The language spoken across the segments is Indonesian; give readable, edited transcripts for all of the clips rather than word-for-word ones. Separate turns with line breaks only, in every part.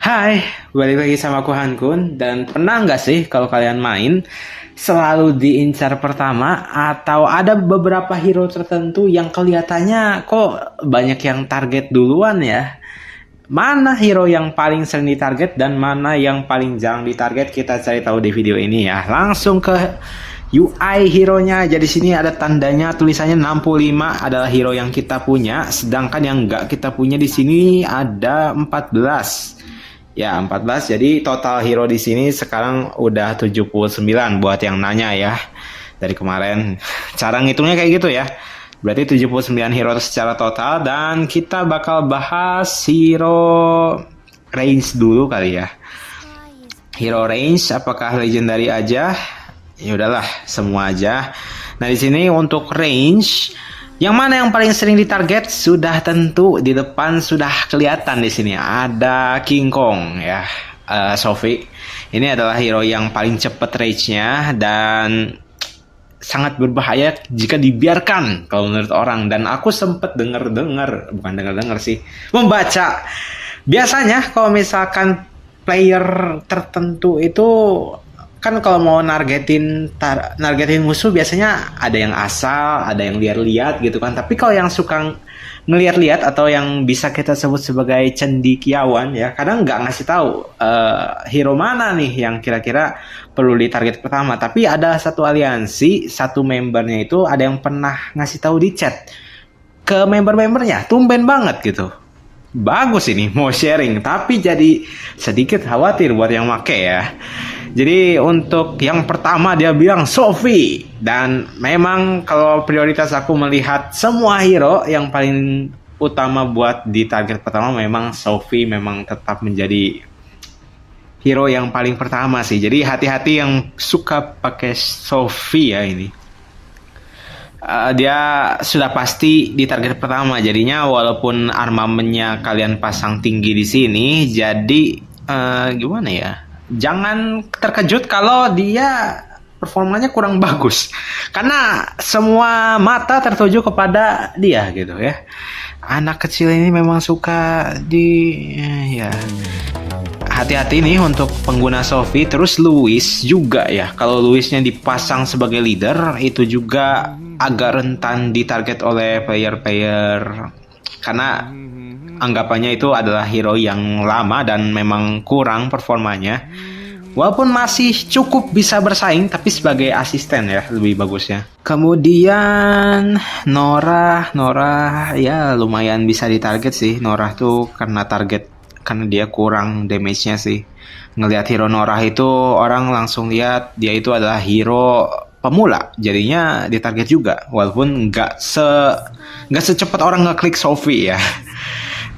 Hai, balik lagi sama aku Hankun. Dan pernah nggak sih kalau kalian main selalu diincar pertama atau ada beberapa hero tertentu yang kelihatannya kok banyak yang target duluan ya? Mana hero yang paling sering ditarget dan mana yang paling jarang ditarget? Kita cari tahu di video ini ya. Langsung ke UI hero-nya. Jadi sini ada tandanya tulisannya 65 adalah hero yang kita punya, sedangkan yang nggak kita punya di sini ada 14. Ya, 14. Jadi total hero di sini sekarang udah 79 buat yang nanya ya. Dari kemarin. Cara ngitungnya kayak gitu ya. Berarti 79 hero secara total dan kita bakal bahas hero range dulu kali ya. Hero range apakah legendary aja? Ya udahlah, semua aja. Nah, di sini untuk range yang mana yang paling sering ditarget sudah tentu di depan sudah kelihatan di sini ada King Kong ya, Sophie. Ini adalah hero yang paling cepat range-nya dan sangat berbahaya jika dibiarkan kalau menurut orang. Dan aku sempat bukan dengar sih, membaca. Biasanya kalau misalkan player tertentu itu kan kalau mau nargetin musuh biasanya ada yang asal, ada yang lihat-lihat gitu kan. Tapi kalau yang suka ngelihat-lihat atau yang bisa kita sebut sebagai cendikiawan ya, kadang nggak ngasih tahu hero mana nih yang kira-kira perlu ditarget pertama. Tapi ada satu aliansi, satu membernya itu ada yang pernah ngasih tahu di chat ke member-membernya, tumben banget gitu. Bagus ini mau sharing, tapi jadi sedikit khawatir buat yang make ya. Jadi untuk yang pertama dia bilang Sophie. Dan memang kalau prioritas aku melihat semua hero, yang paling utama buat di target pertama memang Sophie memang tetap menjadi hero yang paling pertama sih. Jadi hati-hati yang suka pakai Sophie ya ini. Dia sudah pasti di target pertama. Jadinya walaupun armamennya kalian pasang tinggi di sini, jadi gimana ya? Jangan terkejut kalau dia performanya kurang bagus, karena semua mata tertuju kepada dia gitu ya. Anak kecil ini memang suka ya. Hati-hati nih untuk pengguna Sophie. Terus Louis juga ya. Kalau Louisnya dipasang sebagai leader itu juga agak rentan ditarget oleh player-player karena anggapannya itu adalah hero yang lama dan memang kurang performanya. Walaupun masih cukup bisa bersaing, tapi sebagai asisten ya lebih bagusnya. Kemudian Nora ya lumayan bisa ditarget sih. Nora tuh karena dia kurang damage-nya sih. Ngelihat hero Nora itu orang langsung lihat dia itu adalah hero pemula, jadinya ditarget juga. Walaupun nggak secepat orang ngeklik Sophie ya.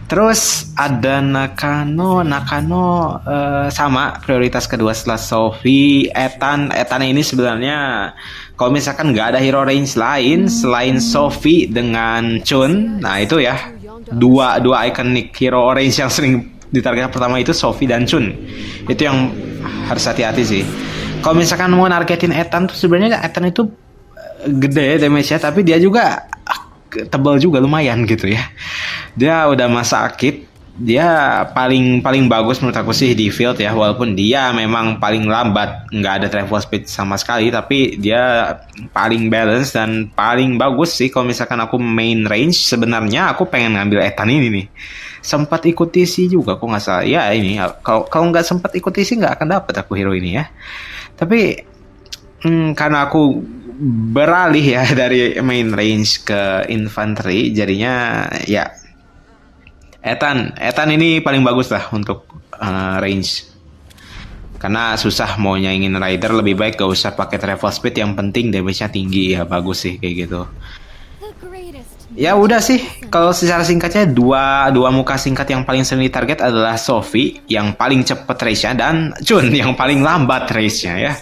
Terus ada Nakano sama prioritas kedua setelah Sophie. Ethan ini sebenarnya kalau misalkan nggak ada hero range lain selain Sophie dengan Chun, nah itu ya dua iconic hero range yang sering ditarget pertama itu Sophie dan Chun. Itu yang harus hati-hati sih. Kalau misalkan mau nargetin Ethan tuh sebenarnya Ethan itu gede damage-nya, tapi dia juga tebal juga lumayan gitu ya. Dia udah masa akib, dia paling bagus menurut aku sih di field ya. Walaupun dia memang paling lambat, nggak ada travel speed sama sekali, tapi dia paling balance dan paling bagus sih. Kalau misalkan aku main range, sebenarnya aku pengen ngambil Ethan ini nih. Sempat ikut TC juga, kok nggak salah. Ya ini, kalau nggak sempat ikut TC nggak akan dapet aku hero ini ya. Tapi karena aku beralih ya dari main range ke infantry, jadinya ya Ethan ini paling bagus lah untuk range. Karena susah mau nyaingin rider, lebih baik gak usah pakai travel speed, yang penting damage-nya tinggi ya, bagus sih kayak gitu. Ya udah sih, kalau secara singkatnya dua muka singkat yang paling sering ditarget adalah Sophie yang paling cepet race-nya dan Chun yang paling lambat race-nya ya.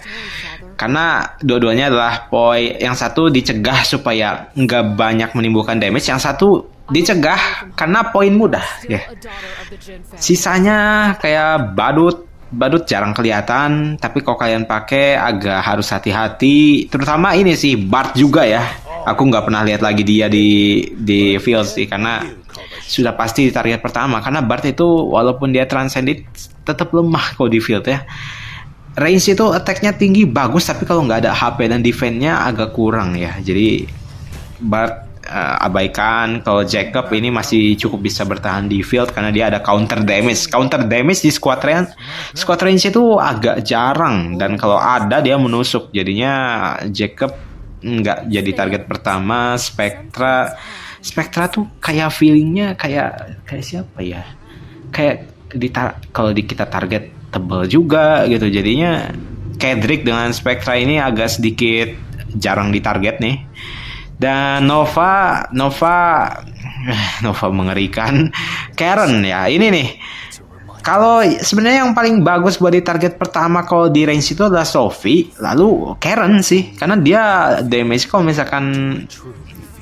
Karena dua-duanya adalah yang satu dicegah supaya nggak banyak menimbulkan damage, yang satu dicegah karena poin mudah ya. Sisanya kayak badut jarang kelihatan, tapi kalau kalian pakai agak harus hati-hati. Terutama ini sih Bart juga ya. Aku nggak pernah lihat lagi dia di field sih, karena sudah pasti di target pertama, karena Bard itu walaupun dia transcended tetap lemah kalau di field ya. Range itu attack-nya tinggi bagus, tapi kalau nggak ada HP dan defense-nya agak kurang ya. Jadi Bard abaikan. Kalau Jacob ini masih cukup bisa bertahan di field karena dia ada counter damage. Counter damage di squad range itu agak jarang, dan kalau ada dia menusuk. Jadinya Jacob nggak jadi target pertama. Spectra tuh kayak feelingnya kayak siapa ya? Kayak kalau kita target tebel juga gitu. Jadinya Kedrick dengan Spectra ini agak sedikit jarang ditarget nih. Dan Nova mengerikan. Karen ya, ini nih. Kalau sebenarnya yang paling bagus buat di target pertama kalau di range itu adalah Sophie, lalu Karen sih, karena dia damage kalau misalkan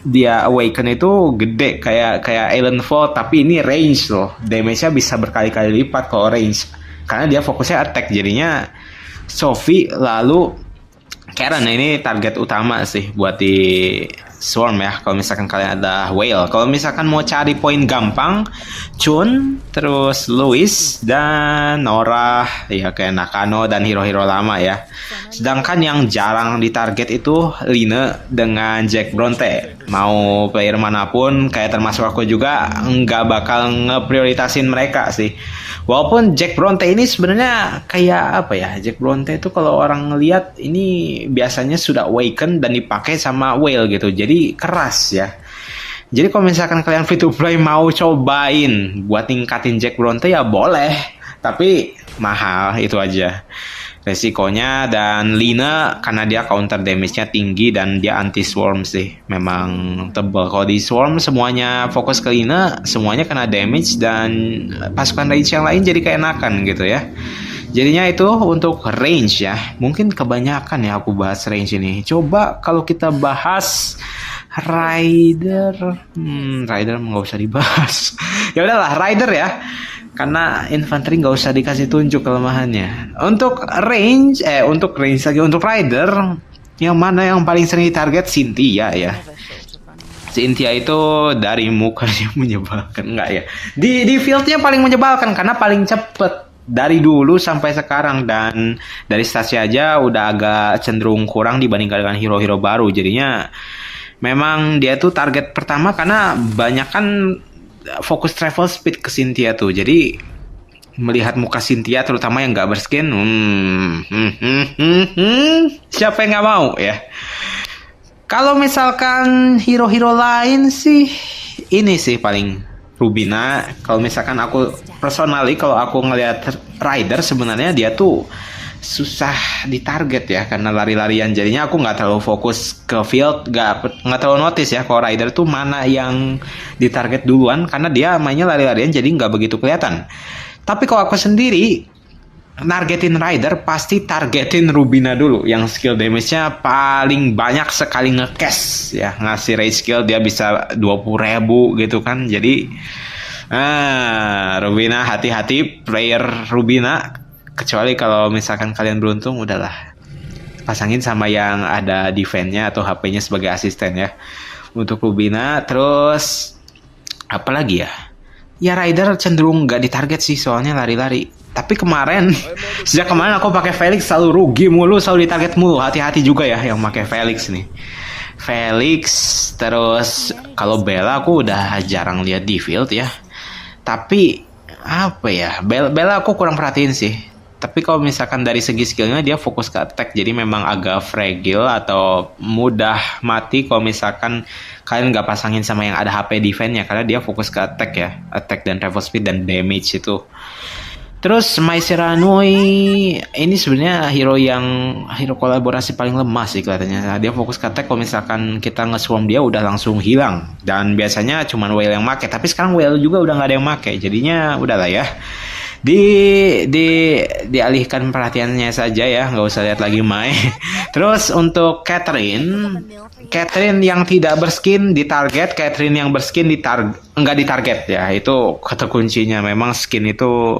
dia awaken itu gede kayak Alien Fall, tapi ini range loh. Damage-nya bisa berkali-kali lipat kalau range. Karena dia fokusnya attack, jadinya Sophie lalu Karen ini target utama sih buat di Swarm ya. Kalau misalkan kalian ada Whale, kalau misalkan mau cari poin gampang, Chun, terus Louis dan Nora ya, kayak Nakano dan hero-hero lama ya. Sedangkan yang jarang ditarget itu Line dengan Jack Bronte. Mau player manapun, kayak termasuk aku juga, nggak bakal ngeprioritasin mereka sih. Walaupun Jack Bronte ini sebenarnya kayak apa ya? Jack Bronte itu kalau orang ngelihat ini biasanya sudah awaken dan dipakai sama Whale gitu. Jadi keras ya. Jadi kalau misalkan kalian free to play mau cobain buat ningkatin Jack Bronte ya boleh, tapi mahal itu aja resikonya. Dan Lina karena dia counter damage-nya tinggi dan dia anti swarm sih, memang tebal. Kalau di swarm semuanya fokus ke Lina, semuanya kena damage, dan pasukan range yang lain jadi keenakan gitu ya. Jadinya itu untuk range ya. Mungkin kebanyakan ya aku bahas range ini. Coba kalau kita bahas Rider, Rider nggak usah dibahas. Ya udahlah, Rider ya. Karena infanteri nggak usah dikasih tunjuk kelemahannya. Untuk range lagi, untuk Rider, yang mana yang paling sering ditarget? Cynthia ya. Cynthia itu dari mukanya menyebalkan, enggak ya? Di fieldnya paling menyebalkan karena paling cepet dari dulu sampai sekarang, dan dari stasi aja udah agak cenderung kurang dibandingkan dengan hero-hero baru. Jadinya memang dia tuh target pertama karena banyak kan fokus travel speed ke Cynthia tuh. Jadi melihat muka Cynthia terutama yang nggak berskin, siapa yang nggak mau ya. Kalau misalkan hero-hero lain sih ini sih paling Rubina. Kalau misalkan aku personally, kalau aku ngelihat Rider sebenarnya dia tuh susah ditarget ya karena lari-larian. Jadinya aku nggak terlalu fokus ke field, nggak terlalu notice ya kalau Rider tuh mana yang ditarget duluan, karena dia mainnya lari-larian jadi nggak begitu kelihatan. Tapi kalau aku sendiri nargetin Rider, pasti targetin Rubina dulu yang skill damage-nya paling banyak sekali nge-cast ya, ngasih rage skill dia bisa 20.000 gitu kan. Jadi Rubina, hati-hati player Rubina. Kecuali kalau misalkan kalian beruntung, udahlah pasangin sama yang ada defense-nya atau HP-nya sebagai asisten ya untuk Rubina. Terus apa lagi ya? Ya Rider cenderung nggak ditarget sih, soalnya lari-lari. Tapi sejak kemarin aku pakai Felix selalu rugi mulu, selalu ditarget mulu. Hati-hati juga ya yang pakai Felix nih. Felix, terus kalau Bella aku udah jarang lihat di field ya. Tapi apa ya? Bella aku kurang perhatiin sih. Tapi kalau misalkan dari segi skillnya dia fokus ke attack, jadi memang agak fragile atau mudah mati kalau misalkan kalian nggak pasangin sama yang ada HP defense-nya, karena dia fokus ke attack ya, attack dan travel speed dan damage itu. Terus Mai Seranoi ini sebenarnya hero kolaborasi paling lemah sih kelihatannya. Dia fokus ke attack, kalau misalkan kita nge-swarm dia udah langsung hilang, dan biasanya cuman Whale yang make, tapi sekarang Whale juga udah nggak ada yang make, jadinya udahlah ya. Dialihkan perhatiannya saja ya, nggak usah lihat lagi Mai. Terus untuk Catherine yang tidak berskin ditarget, Catherine yang berskin nggak ditarget ya. Itu kata kuncinya. Memang skin itu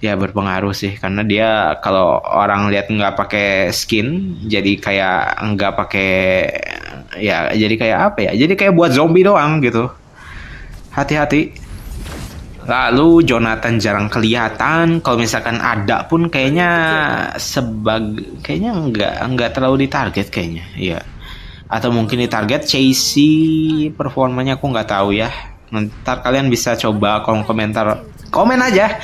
ya berpengaruh sih, karena dia kalau orang lihat nggak pakai skin, jadi kayak nggak pakai ya, jadi kayak apa ya? Jadi kayak buat zombie doang gitu. hati-hati. Lalu Jonathan jarang kelihatan. Kalau misalkan ada pun kayaknya kayaknya nggak terlalu ditarget kayaknya. Iya. Atau mungkin ditarget Chasey, performanya aku nggak tahu ya. Ntar kalian bisa coba kolom komentar, komen aja.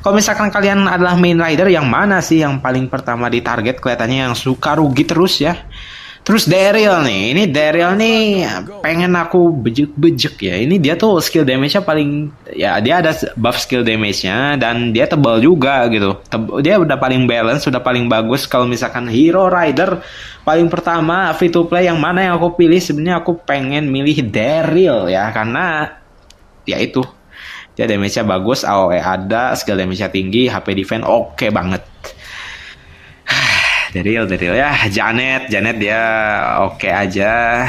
Kalau misalkan kalian adalah main rider, yang mana sih yang paling pertama ditarget? Kelihatannya yang suka rugi terus ya. Terus Daryl nih, ini Daryl nih pengen aku bejek-bejek ya. Ini dia tuh skill damage-nya paling, ya dia ada buff skill damage-nya dan dia tebal juga gitu. Dia udah paling balance, udah paling bagus. Kalau misalkan hero rider paling pertama free to play yang mana yang aku pilih? Sebenarnya aku pengen milih Daryl ya, karena ya itu dia damage-nya bagus, AoE ada, skill damage-nya tinggi, HP defense oke banget. Daryl ya. Janet dia oke aja.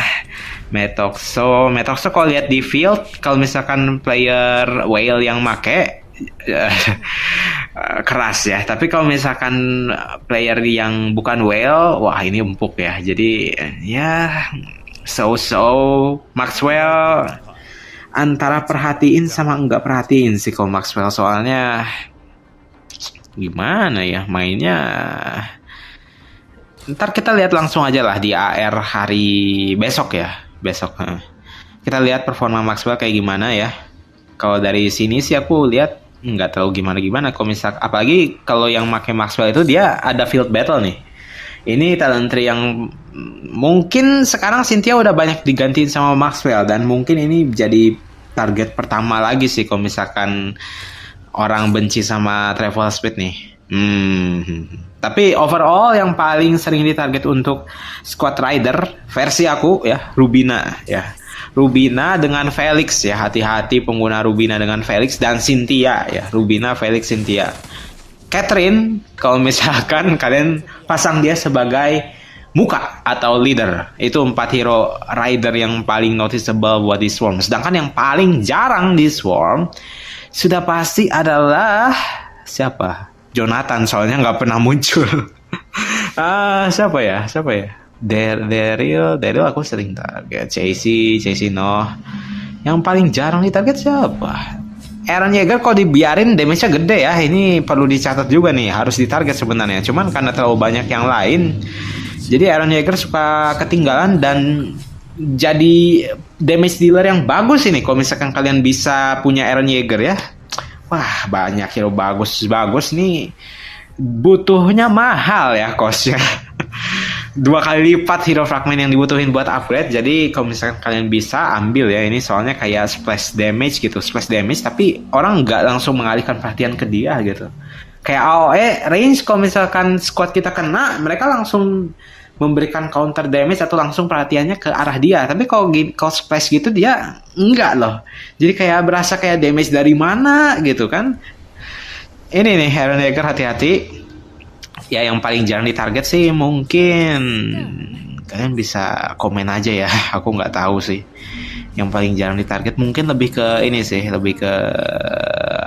Metoxo kalau lihat di field, kalau misalkan player whale yang make keras ya. Tapi kalau misalkan player yang bukan whale, wah ini empuk ya. Jadi ya so Maxwell antara perhatiin sama enggak perhatiin sih kalau Maxwell, soalnya gimana ya mainnya. Ntar kita lihat langsung aja lah di AR hari besok ya. Kita lihat performa Maxwell kayak gimana ya. Kalau dari sini sih aku lihat nggak terlalu gimana. Kalau misal, apalagi kalau yang pakai Maxwell itu dia ada field battle nih. Ini talent tree yang mungkin sekarang Cynthia udah banyak digantiin sama Maxwell. Dan mungkin ini jadi target pertama lagi sih kalau misalkan orang benci sama travel speed nih. Tapi overall yang paling sering ditarget untuk squad rider versi aku ya Rubina ya. Rubina dengan Felix ya, hati-hati pengguna Rubina dengan Felix dan Cynthia ya. Rubina, Felix, Cynthia. Catherine kalau misalkan kalian pasang dia sebagai muka atau leader, itu 4 hero rider yang paling noticeable buat di Swarm. Sedangkan yang paling jarang di Swarm sudah pasti adalah siapa? Jonathan, soalnya nggak pernah muncul. Siapa ya? Daryl aku sering target. Chasey no. Yang paling jarang ditarget siapa? Eren Yeager kalau dibiarin damage-nya gede ya. Ini perlu dicatat juga nih, harus ditarget sebenarnya. Cuman karena terlalu banyak yang lain, jadi Eren Yeager suka ketinggalan dan jadi damage dealer yang bagus ini. Kalau misalkan kalian bisa punya Eren Yeager ya. Wah, banyak hero bagus nih. Butuhnya mahal ya kosnya. 2 kali lipat hero fragment yang dibutuhin buat upgrade. Jadi kalau misalkan kalian bisa ambil ya, ini soalnya kayak splash damage gitu. Splash damage tapi orang nggak langsung mengalihkan perhatian ke dia gitu. Kayak AoE range, kalau misalkan squad kita kena, mereka langsung memberikan counter damage atau langsung perhatiannya ke arah dia. Tapi kalau splash gitu dia enggak loh. Jadi kayak berasa kayak damage dari mana gitu kan. Ini nih Eren Yeager, hati-hati. Ya yang paling jarang ditarget sih mungkin kalian bisa komen aja ya. Aku nggak tahu sih. Yang paling jarang ditarget mungkin lebih ke ini sih, lebih ke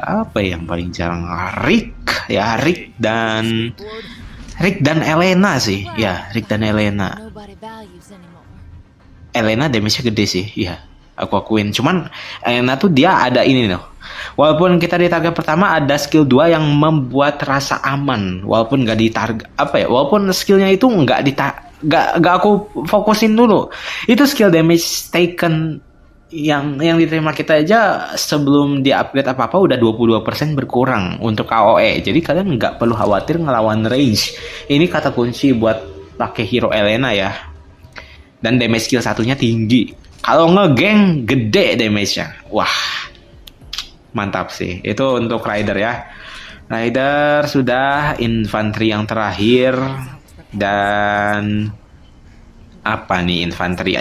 apa yang paling jarang? Rick dan Elena sih. Ya, Rick dan Elena. Elena damage-nya gede sih. Ya, aku akuin. Cuman Elena tuh dia ada ini loh. Walaupun kita di target pertama ada skill 2 yang membuat rasa aman. Walaupun nggak di target walaupun skillnya itu nggak aku fokusin dulu. Itu skill damage taken yang diterima kita aja sebelum di-upgrade apa-apa udah 22% berkurang untuk AoE. Jadi kalian nggak perlu khawatir ngelawan range. Ini kata kunci buat pakai hero Elena ya. Dan damage skill satunya tinggi. Kalau ngegeng gede damage-nya. Wah, mantap sih. Itu untuk rider ya. Rider sudah, infanteri yang terakhir. Dan apa nih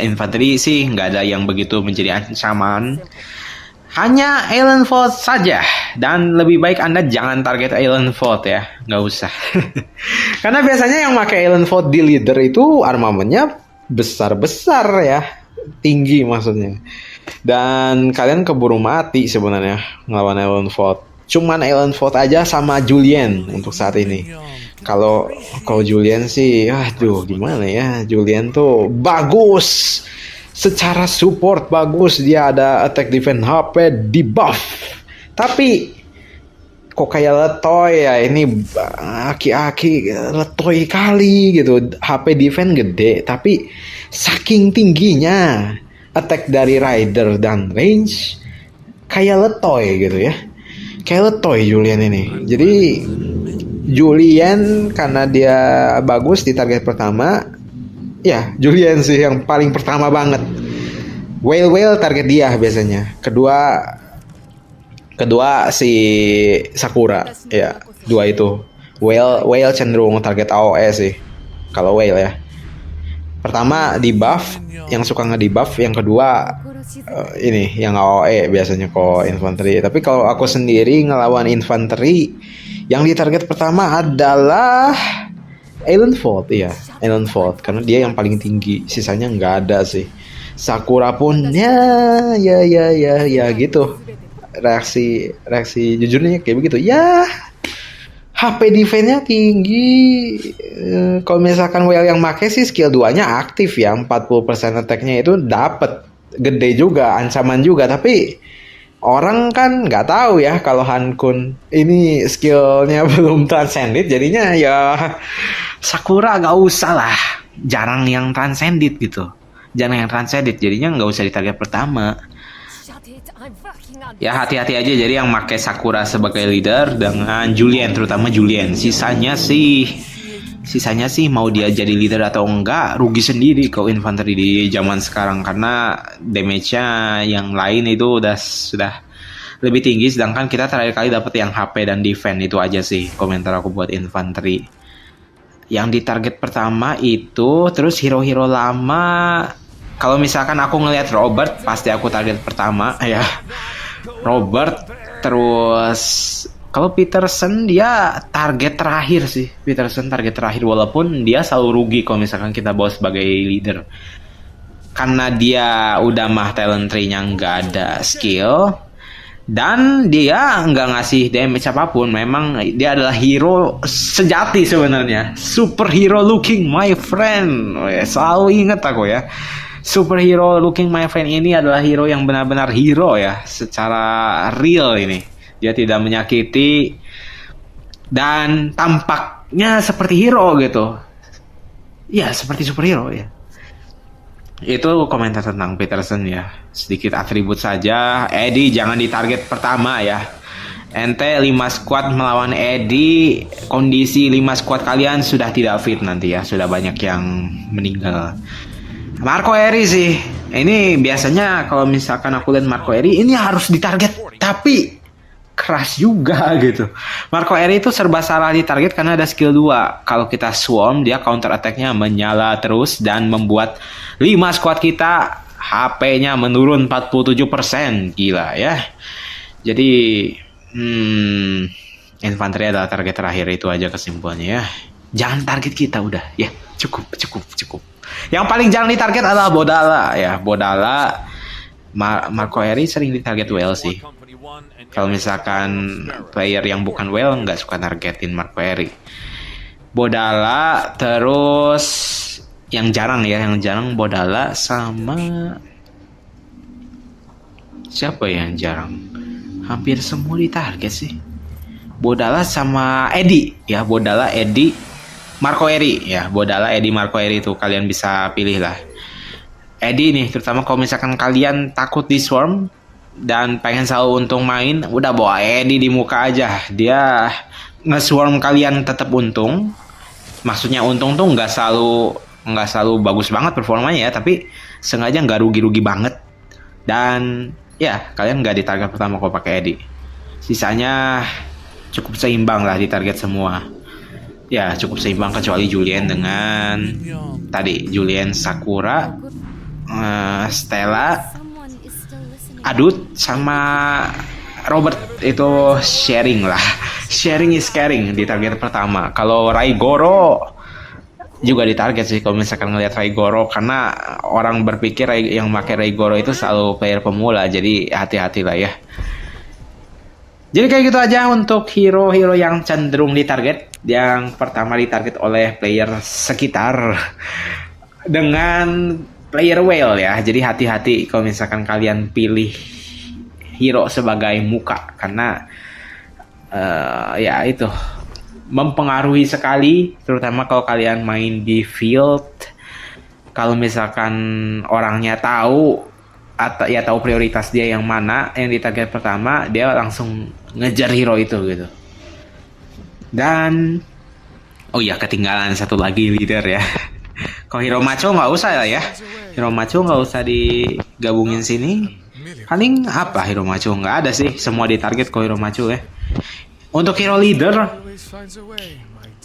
infanteri sih nggak ada yang begitu menjadi ancaman, hanya Alien Vault saja, dan lebih baik Anda jangan target Alien Vault ya, nggak usah. Karena biasanya yang pakai Alien Vault di leader itu armamennya besar ya, tinggi maksudnya, dan kalian keburu mati sebenarnya ngelawan Alien Vault. Cuman Alien Vault aja sama Julian untuk saat ini. Kalau Julian sih, aduh gimana ya, Julian tuh bagus secara support bagus, dia ada attack defense HP di buff. Tapi kok kayak letoy ya, ini aki-aki letoy kali gitu. HP defense gede tapi saking tingginya attack dari rider dan range kayak letoy gitu ya. Kayak letoy Julian ini. Jadi Julian karena dia bagus di target pertama, ya Julian sih yang paling pertama banget. Whale target dia biasanya. Kedua si Sakura, ya dua itu. Whale cenderung target AOE sih. Kalau Whale ya. Pertama di buff, yang suka nge-debuff. Yang kedua ini yang AOE biasanya kok infanteri. Tapi kalau aku sendiri ngelawan infanteri, yang di target pertama adalah Elenfold, iya, Elenfold, karena dia yang paling tinggi, sisanya nggak ada sih. Sakura pun ya gitu. Reaksi jujurnya kayak begitu. Ya, HP defense-nya tinggi. Kalau misalkan WL yang make sih skill 2-nya aktif ya, 40% attack-nya itu dapet. Gede juga, ancaman juga, tapi orang kan nggak tahu ya kalau Hankun ini skillnya belum transcended, jadinya ya Sakura nggak usah lah, jarang yang transcended gitu, jadinya nggak usah di target pertama. Ya hati-hati aja jadi yang pakai Sakura sebagai leader dengan Julian, terutama Julian. Sisanya sih mau dia jadi leader atau enggak, rugi sendiri kalau infanteri di zaman sekarang, karena damage-nya yang lain itu sudah lebih tinggi, sedangkan kita terakhir kali dapat yang HP dan defense. Itu aja sih komentar aku buat infanteri. Yang di target pertama itu, terus hero-hero lama, kalau misalkan aku ngelihat Robert, pasti aku target pertama ya. Robert, terus kalau Peterson dia target terakhir sih. Peterson target terakhir, walaupun dia selalu rugi kalau misalkan kita bawa sebagai leader. Karena dia udah mah talent tree-nya nggak ada skill. Dan dia nggak ngasih damage apapun. Memang dia adalah hero sejati sebenarnya. Superhero looking my friend. Selalu inget aku ya. Superhero looking my friend ini adalah hero yang benar-benar hero ya. Secara real ini. Dia tidak menyakiti dan tampaknya seperti hero gitu. Ya, seperti superhero ya. Itu komentar tentang Peterson ya. Sedikit atribut saja. Eddie jangan di target pertama ya. Ente 5 squad melawan Eddie, kondisi 5 squad kalian sudah tidak fit nanti ya. Sudah banyak yang meninggal. Marco Eri sih. Ini biasanya kalau misalkan aku lihat Marco Eri ini harus ditarget, tapi keras juga gitu. Marco Eri itu serba salah di target karena ada skill 2. Kalau kita swarm, dia counter attack-nya menyala terus dan membuat 5 squad kita HP-nya menurun 47%. Gila ya. Jadi infanteri adalah target terakhir, itu aja kesimpulannya ya. Jangan target kita udah ya. Cukup. Yang paling jangan ditarget adalah Bodala ya. Bodala, Marco Eri sering ditarget well sih. Kalau misalkan player yang bukan well nggak suka targetin Marco Eri. Bodala, terus yang jarang Bodala sama siapa yang jarang? Hampir semua ditarget sih. Bodala sama Eddie ya. Bodala, Eddie, Marco Eri ya. Bodala, Eddie, Marco Eri itu kalian bisa pilih lah. Eddie nih, terutama kalau misalkan kalian takut di swarm dan pengen selalu untung main, udah bawa Eddie di muka aja. Dia nge-swarm kalian tetap untung. Maksudnya untung tuh nggak selalu bagus banget performanya ya, tapi sengaja nggak rugi-rugi banget. Dan ya kalian nggak di target pertama kalau pakai Eddie. Sisanya cukup seimbang lah di target semua. Ya cukup seimbang kecuali Julian dengan tadi Julian, Sakura, Stella, Adut sama Robert itu sharing lah. Sharing is caring di target pertama. Kalau Raigoro juga di target sih kalau misalkan ngelihat Raigoro, karena orang berpikir yang pakai Raigoro itu selalu player pemula, jadi hati-hati lah ya. Jadi kayak gitu aja untuk hero-hero yang cenderung di target. Yang pertama ditarget oleh player sekitar dengan player whale ya. Jadi hati-hati kalau misalkan kalian pilih hero sebagai muka, karena ya itu mempengaruhi sekali, terutama kalau kalian main di field. Kalau misalkan orangnya tahu atau ya tahu prioritas dia yang mana yang di target pertama, dia langsung ngejar hero itu gitu. Dan oh iya, ketinggalan satu lagi leader ya. Kalau hero macho nggak usah lah ya. Hero macho nggak usah digabungin sini. Paling apa hero macho? Nggak ada sih. Semua di target kalau hero macho ya. Untuk hero leader,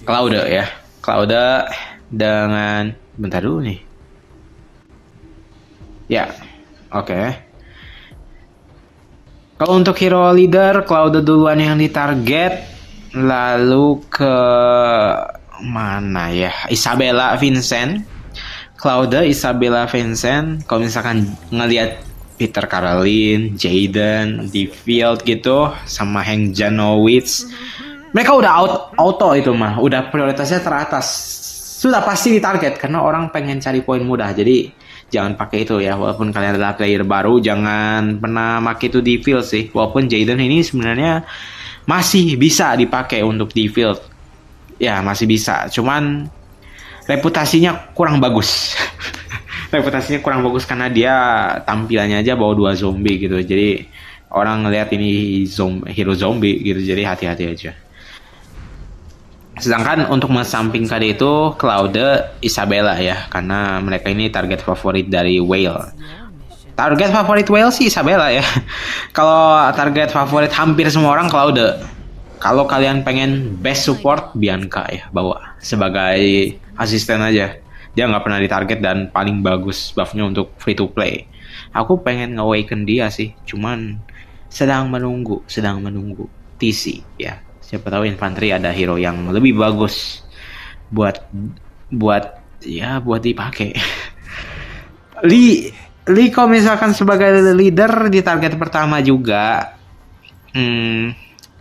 Claude ya. Claude dengan bentar dulu nih. Ya, oke. Kalau untuk hero leader, Claude duluan yang ditarget. Lalu ke mana ya? Isabella Vincent. Claude, Isabella Vincent. Kalau misalkan ngelihat Peter Caroline, Jaden di field gitu, sama Hank Janowitz, mereka udah auto itu mah, udah prioritasnya teratas. Sudah pasti ditarget karena orang pengen cari poin mudah. Jadi jangan pakai itu ya, walaupun kalian adalah player baru, jangan pernah pakai itu di field sih. Walaupun Jaden ini sebenarnya masih bisa dipakai untuk di field. Ya, masih bisa. Cuman reputasinya kurang bagus. Reputasinya kurang bagus karena dia tampilannya aja bawa 2 zombie gitu. Jadi orang ngelihat ini hero zombie gitu. Jadi hati-hati aja. Sedangkan untuk mengesampingkan itu Claude, Isabella ya, karena mereka ini target favorit dari Whale. Target favorit Whale sih Isabella ya. Kalau target favorit hampir semua orang Claude. Kalau kalian pengen best support, Bianca ya bawa sebagai asisten aja. Dia nggak pernah ditarget dan paling bagus buffnya untuk free to play. Aku pengen nge-awaken dia sih, cuman sedang menunggu TC ya. Siapa tahu infanteri ada hero yang lebih bagus buat dipakai. Lee kalau misalkan sebagai leader di target pertama juga,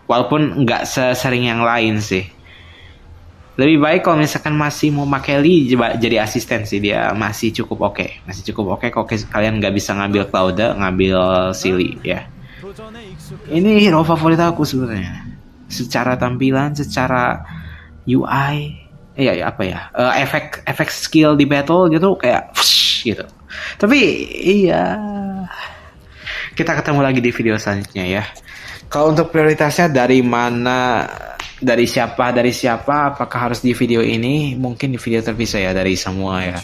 walaupun nggak sesering yang lain sih. Lebih baik kalau misalkan masih mau pakai Lee jadi asisten sih, dia masih cukup oke. Kalau kalian nggak bisa ngambil Claude, ngambil Silly ya. Ini hero favorit aku sebenarnya. Secara tampilan, secara UI, efek skill di battle gitu kayak gitu. Tapi iya, kita ketemu lagi di video selanjutnya ya. Kalau untuk prioritasnya dari mana, dari siapa, apakah harus di video ini? Mungkin di video terpisah ya dari semua ya.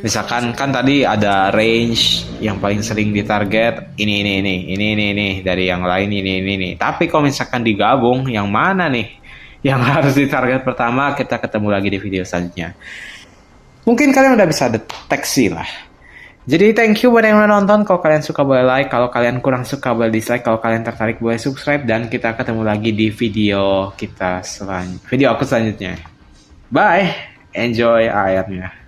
Misalkan kan tadi ada range yang paling sering ditarget ini dari yang lain ini. Tapi kalau misalkan digabung, yang mana nih yang harus ditarget pertama? Kita ketemu lagi di video selanjutnya. Mungkin kalian udah bisa deteksi lah. Jadi thank you buat yang udah nonton. Kalau kalian suka boleh like, kalau kalian kurang suka boleh dislike, kalau kalian tertarik boleh subscribe, dan kita ketemu lagi di video aku selanjutnya. Bye, enjoy airnya.